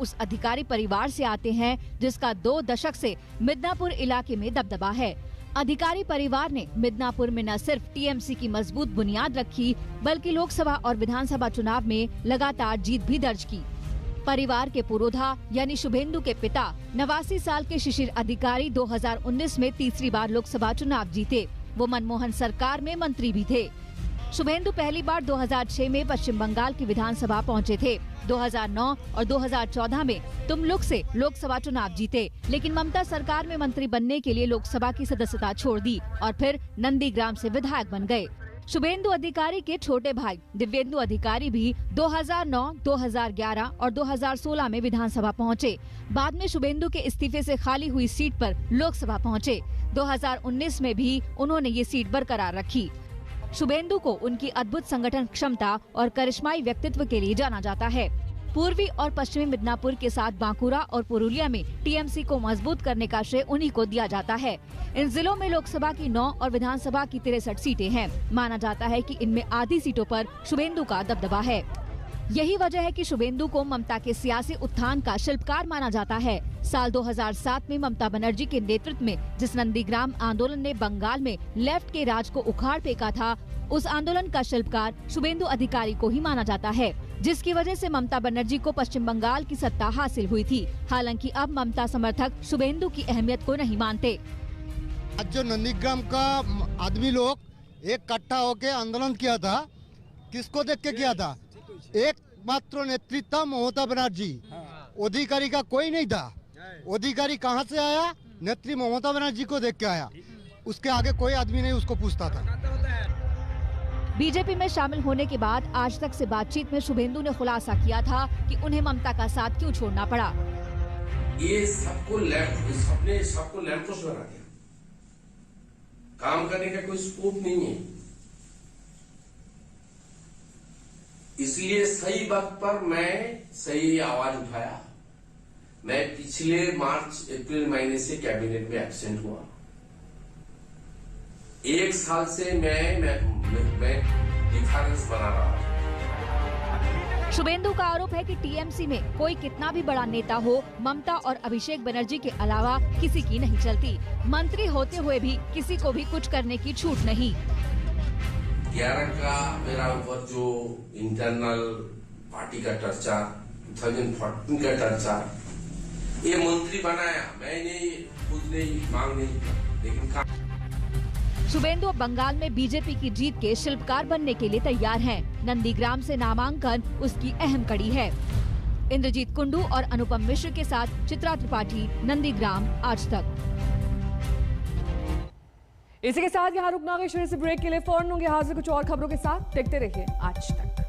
उस अधिकारी परिवार से आते हैं जिसका 2 दशक से मिदनापुर इलाके में दबदबा है। अधिकारी परिवार ने मिदनापुर में न सिर्फ टीएमसी की मजबूत बुनियाद रखी, बल्कि लोकसभा और विधानसभा चुनाव में लगातार जीत भी दर्ज की। परिवार के पुरोधा यानी शुभेंदु के पिता 89 साल के शिशिर अधिकारी 2019 में तीसरी बार लोकसभा चुनाव जीते। वो मनमोहन सरकार में मंत्री भी थे। शुभेंदु पहली बार 2006 में पश्चिम बंगाल की विधानसभा पहुंचे थे। 2009 और 2014 में तुमलुक से लोकसभा चुनाव जीते, लेकिन ममता सरकार में मंत्री बनने के लिए लोकसभा की सदस्यता छोड़ दी और फिर नंदीग्राम से विधायक बन गए। शुभेंदु अधिकारी के छोटे भाई दिव्येंदु अधिकारी भी 2009, 2011 और 2016 में विधानसभा पहुंचे। बाद में शुभेंदु के इस्तीफे से खाली हुई सीट पर लोकसभा पहुंचे। 2019 में भी उन्होंने ये सीट बरकरार रखी। शुभेंदु को उनकी अद्भुत संगठन क्षमता और करिश्माई व्यक्तित्व के लिए जाना जाता है। पूर्वी और पश्चिमी मिदनापुर के साथ बांकुरा और पुरुलिया में टीएमसी को मजबूत करने का श्रेय उन्हीं को दिया जाता है। इन जिलों में लोकसभा की 9 और विधानसभा की 63 सीटें हैं। माना जाता है कि इनमें आधी सीटों पर शुभेंदु का दबदबा है। यही वजह है कि शुभेंदु को ममता के सियासी उत्थान का शिल्पकार माना जाता है। साल 2007 में ममता बनर्जी के नेतृत्व में जिस नंदीग्राम आंदोलन ने बंगाल में लेफ्ट के राज को उखाड़ फेंका था, उस आंदोलन का शिल्पकार शुभेंदु अधिकारी को ही माना जाता है, जिसकी वजह से ममता बनर्जी को पश्चिम बंगाल की सत्ता हासिल हुई थी। हालांकि अब ममता समर्थक शुभेंदु की अहमियत को नहीं मानते। आज जो नंदीग्राम का आदमी लोग इकट्ठा होकर आंदोलन किया था, किसको देख के किया था? एक मात्र नेतृत्व ममता बनर्जी, अधिकारी का कोई नहीं था। अधिकारी कहाँ से आया? नेत्री ममता बनर्जी को देख के आया। उसके आगे कोई आदमी नहीं उसको पूछता था। बीजेपी में शामिल होने के बाद आज तक से बातचीत में शुभेंदु ने खुलासा किया था कि उन्हें ममता का साथ क्यों छोड़ना पड़ा। ये सबको लैंप पोस्ट बना दिया। काम करने का कोई स्कोप नहीं है, इसलिए सही वक्त पर मैं सही आवाज उठाया। मैं पिछले मार्च अप्रैल महीने से कैबिनेट में एब्सेंट हुआ। 1 साल से मैं डिफरेंस बना रहा हूं। शुभेंदु का आरोप है कि टीएमसी में कोई कितना भी बड़ा नेता हो, ममता और अभिषेक बनर्जी के अलावा किसी की नहीं चलती। मंत्री होते हुए भी किसी को भी कुछ करने की छूट नहीं। 11 का मेरा ऊपर जो इंटरनल पार्टी का चर्चा, 2014 का चर्चा, ये मंत्री बनाया, मैंने खुद नहीं मांग नहीं किया, लेकिन शुभेंदु अब बंगाल में बीजेपी की जीत के शिल्पकार बनने के लिए तैयार हैं। नंदीग्राम से नामांकन उसकी अहम कड़ी है। इंद्रजीत कुंडू और अनुपम मिश्र के साथ चित्रा त्रिपाठी, नंदीग्राम, आज तक। इसी के साथ यहाँ रुकना होगा। ब्रेक के लिए फौरन होंगे हाजिर कुछ और खबरों के साथ। देखते रहिए आज तक।